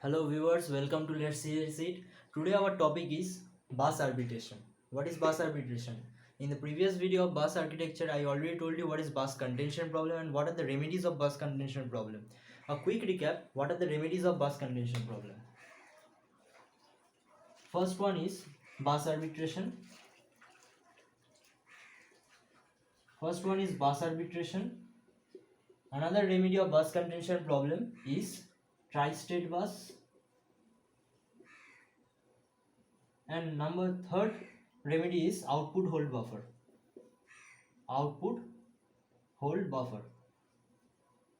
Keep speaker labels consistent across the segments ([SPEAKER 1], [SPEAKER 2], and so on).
[SPEAKER 1] Hello viewers, welcome to Let's See It. Today our topic is bus arbitration. What is bus arbitration? In the previous video of bus architecture, I already told you what is bus contention problem and what are the remedies of bus contention problem. A quick recap, what are the remedies of bus contention problem? First one is bus arbitration. Another remedy of bus contention problem is tri-state bus. And number third remedy is output hold buffer.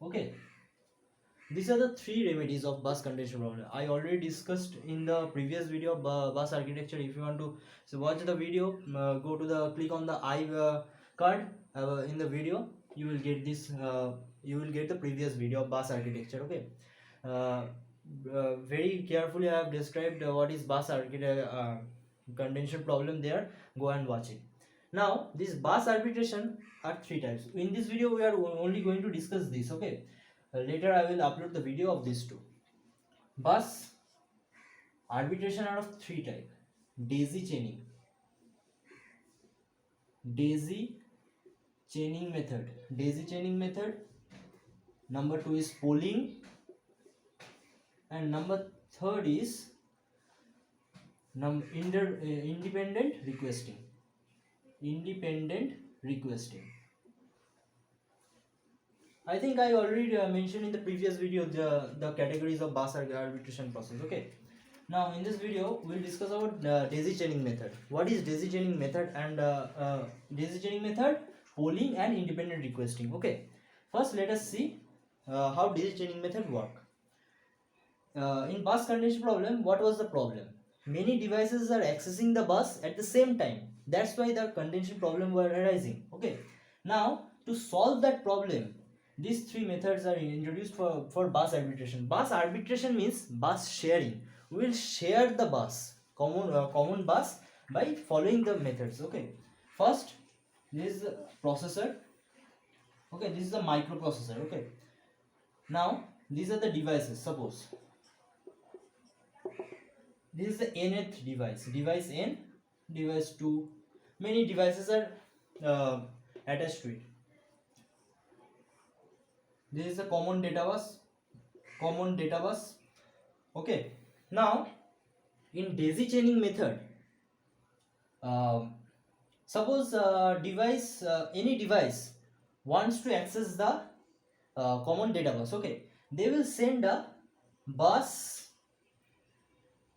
[SPEAKER 1] Okay, these are the three remedies of bus contention problem. I already discussed in the previous video of bus architecture. If you want to watch the video, go to the click on the I card in the video. You will get this. You will get the previous video of bus architecture. Okay. Very carefully I have described what is bus contention problem there. Go and watch it. Now this bus arbitration are three types. In this video we are only going to discuss this. Okay. Later I will upload the video of these two. Bus arbitration are of three types. Daisy chaining method. Number two is polling, and number third is independent requesting. I think I already mentioned in the previous video the categories of bus arbitration process. Okay. Now in this video we'll discuss about daisy chaining method. What is daisy chaining method and polling and independent requesting. Okay. First let us see how daisy chaining method work. In bus contention problem, what was the problem? Many devices are accessing the bus at the same time. That's why the contention problem were arising. Okay. Now to solve that problem, these three methods are introduced for bus arbitration. Bus arbitration means bus sharing. We will share the bus, common bus, by following the methods. Okay. First, this is the processor. Okay, this is the microprocessor. Okay. Now these are the devices. Suppose this is the nth device N, device 2. Many devices are attached to it. This is the common data bus. Okay. Now in daisy chaining method, suppose any device wants to access the common data bus. Okay, they will send a bus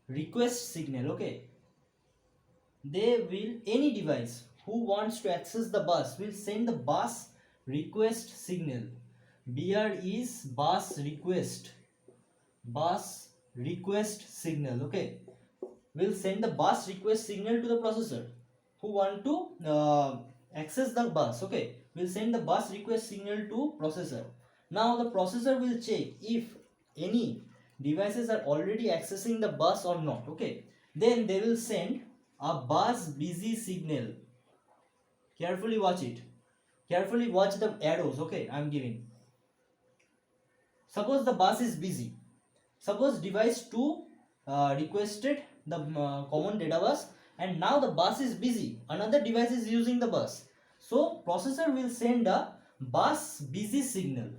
[SPEAKER 1] request signal. Okay, any device who wants to access the bus will send the bus request signal. BR is bus request signal. Okay, will send the bus request signal to the processor who want to access the bus. Okay, will send the bus request signal to processor. Now the processor will check if any devices are already accessing the bus or not. Okay, then they will send a bus busy signal. Carefully watch it. Carefully watch the arrows. Okay, I am giving. Suppose the bus is busy. Suppose device 2 requested the common data bus, and now the bus is busy. Another device is using the bus. So processor will send a bus busy signal.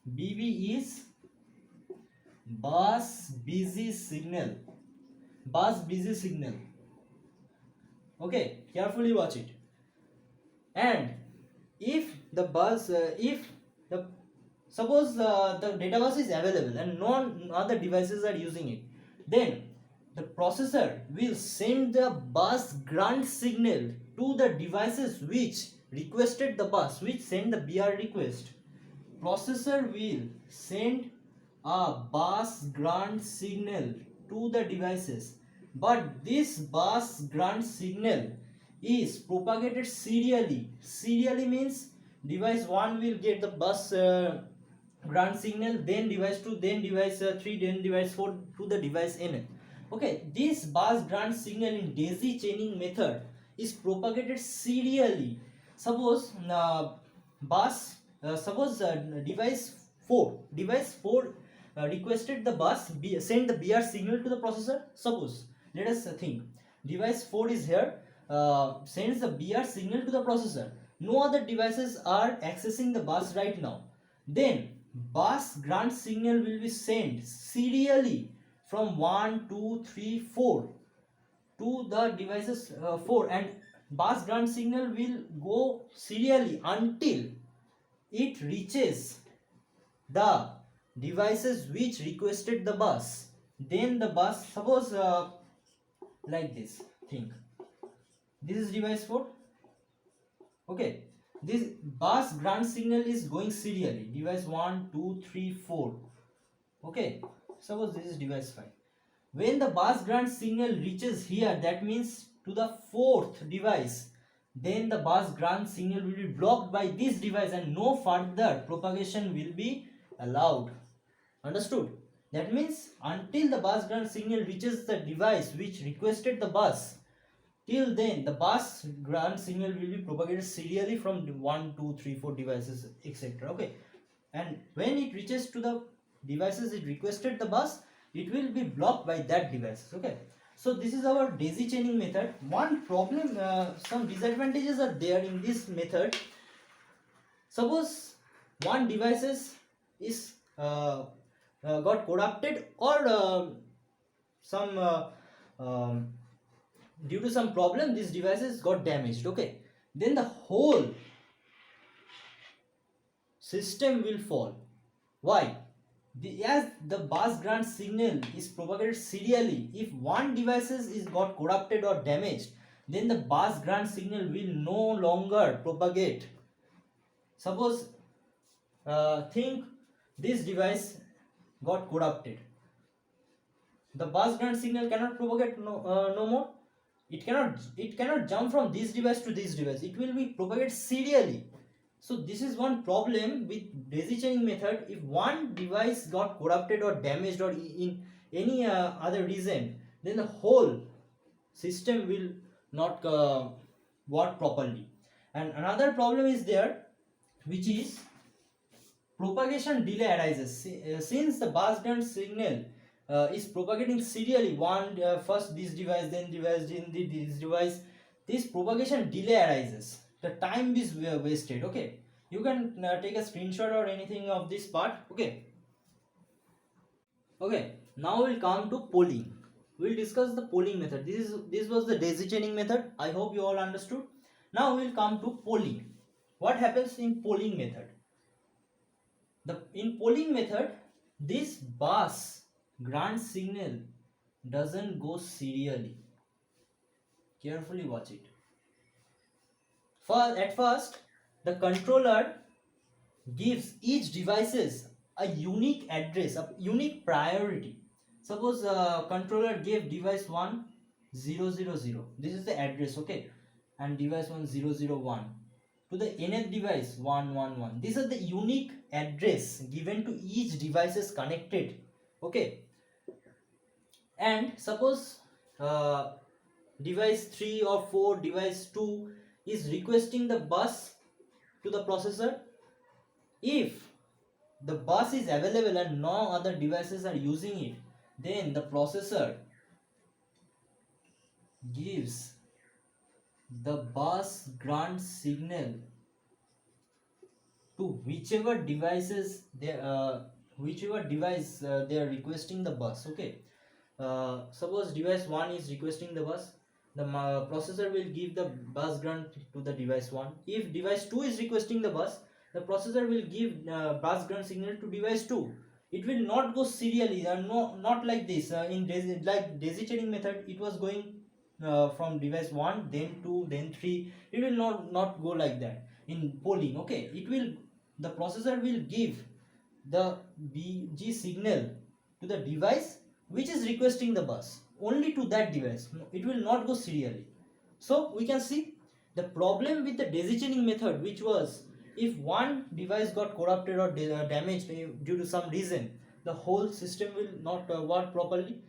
[SPEAKER 1] BB is bus busy signal. Okay, carefully watch it. And if the bus suppose the data bus is available and no other devices are using it, then the processor will send the bus grant signal to the devices which requested the bus, which send the BR request. Processor will send a bus grant signal to the devices, but this bus grant signal is propagated serially. Serially means device 1 will get the bus grant signal, then device 2, then device 3, then device 4 to the device N. Okay, this bus grant signal in daisy chaining method is propagated serially. Suppose bus suppose device 4 requested the bus send the BR signal to the processor. Suppose, let us think, device 4 is here, sends the BR signal to the processor. No other devices are accessing the bus right now. Then bus grant signal will be sent serially from 1 2 3 4 to the devices 4, and bus grant signal will go serially until it reaches the devices which requested the bus. Then the bus, suppose like this, think, this is device 4, okay, this bus grant signal is going serially, device 1 2 3 4, okay, suppose this is device 5. When the bus grant signal reaches here, that means to the fourth device, then the bus grant signal will be blocked by this device and no further propagation will be allowed. Understood? That means until the bus grant signal reaches the device which requested the bus, till then the bus grant signal will be propagated serially from 1 2 3 4 devices, etc. Okay, and when it reaches to the devices it requested the bus, it will be blocked by that device. Okay, so this is our daisy chaining method. One problem, some disadvantages are there in this method. Suppose one devices is got corrupted, or some due to some problem these devices got damaged, okay, then the whole system will fall. Why? As the bus grant signal is propagated serially, if one device is got corrupted or damaged, then the bus grant signal will no longer propagate. Suppose think this device got corrupted, the bus grant signal cannot propagate no more. It cannot jump from this device to this device, it will be propagated serially. So this is one problem with daisy chaining method. If one device got corrupted or damaged or in any other reason, then the whole system will not work properly. And another problem is there, which is propagation delay arises. Since the bus grant signal is propagating serially, first this device, then this device, this propagation delay arises, the time is wasted. Okay, you can take a screenshot or anything of this part. Okay, now we'll come to polling. We'll discuss the polling method. This was the daisy chaining method. I hope you all understood. Now we'll come to polling. What happens in polling method? In polling method, this bus grant signal doesn't go serially. Carefully watch it. At first, the controller gives each devices a unique address, a unique priority. Suppose controller gave device 1 000. This is the address, okay, and device 1 001 to the nth device 111. These are the unique address given to each devices connected. Okay, and suppose device 3 or 4, device 2 is requesting the bus to the processor. If the bus is available and no other devices are using it, then the processor gives the bus grant signal to whichever devices whichever device they are requesting the bus. Okay, suppose device 1 is requesting the bus, the processor will give the bus grant to the device 1. If device 2 is requesting the bus, the processor will give bus grant signal to device 2. It will not go serially, not like this. In daisy chaining method, it was going from device 1, then 2, then 3. It will not go like that in polling. Okay, the processor will give the BG signal to the device which is requesting the bus, only to that device. It will not go serially. So we can see the problem with the daisy chaining method, which was if one device got corrupted or damaged due to some reason, the whole system will not work properly.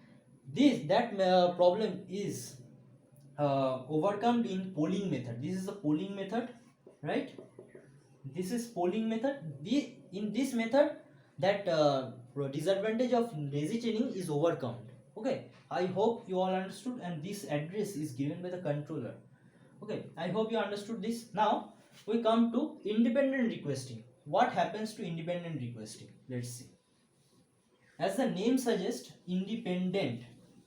[SPEAKER 1] That problem is overcome in polling method. This is the polling method, right? this is polling method. In this method, that disadvantage of daisy chaining is overcome. Okay, I hope you all understood, and this address is given by the controller. Okay, I hope you understood this. Now we come to independent requesting. What happens to independent requesting? Let's see. As the name suggests, independent,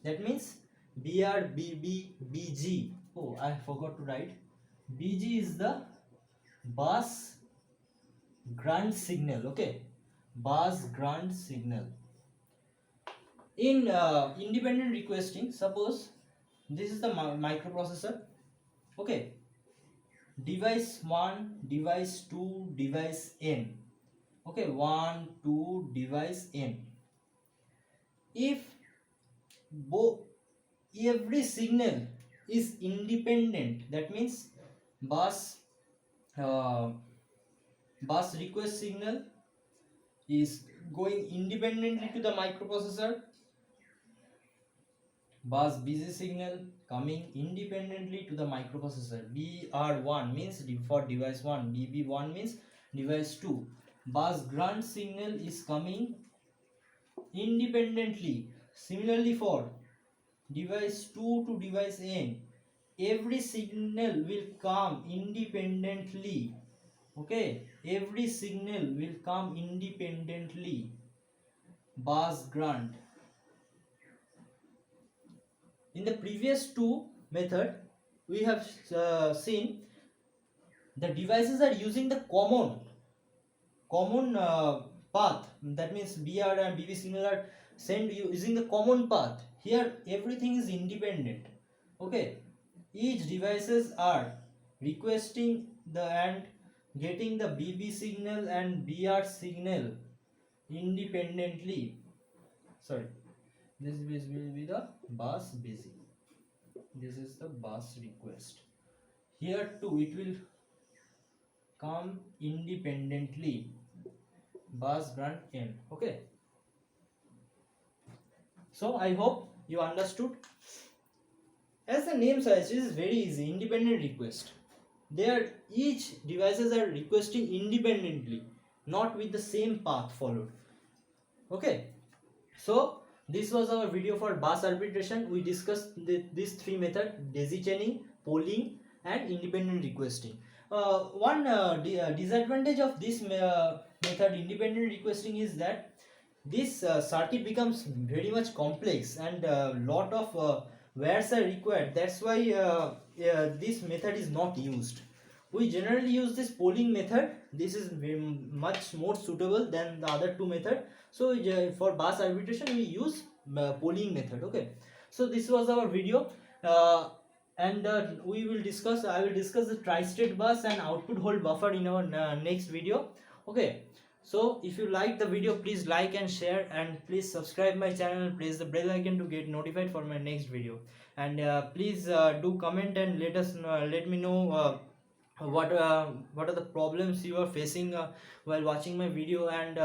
[SPEAKER 1] that means BR, BB, BG. Oh, I forgot to write. BG is the bus grunt signal. Okay, bus grunt signal. In independent requesting, suppose this is the microprocessor. Okay, device 1, device 2, device n. Okay, 1, 2, device n. If every signal is independent, that means bus request signal is going independently to the microprocessor, bus busy signal coming independently to the microprocessor. BR1 means for device 1, BB1 means device 2. Bus grunt signal is coming independently. Similarly for device 2 to device n, every signal will come independently. Okay, every signal will come independently. Bus grunt. In the previous two method, we have seen the devices are using the common path. That means BR and BB signal are sent using the common path. Here everything is independent. Okay, each devices are requesting the and getting the BB signal and BR signal independently. Sorry, this will be the bus busy. This is the bus request. Here too it will come independently. Bus grunt n. Okay, so I hope you understood. As the name suggests, it is very easy. Independent request. Each devices are requesting independently, not with the same path followed. Okay, so this was our video for bus arbitration. We discussed these three methods: daisy chaining, polling, and independent requesting. One disadvantage of this method, independent requesting, is that this circuit becomes very much complex and a lot of wires are required. That's why this method is not used. We generally use this polling method. This is much more suitable than the other two methods. So for bus arbitration we use polling method. Okay, so this was our video, and I will discuss the tri-state bus and output hold buffer in our next video. Okay, so if you like the video, please like and share, and please subscribe my channel, press the bell icon to get notified for my next video, and please do comment and let me know what are the problems you are facing while watching my video, and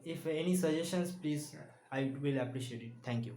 [SPEAKER 1] if any suggestions, please, I will appreciate it. Thank you.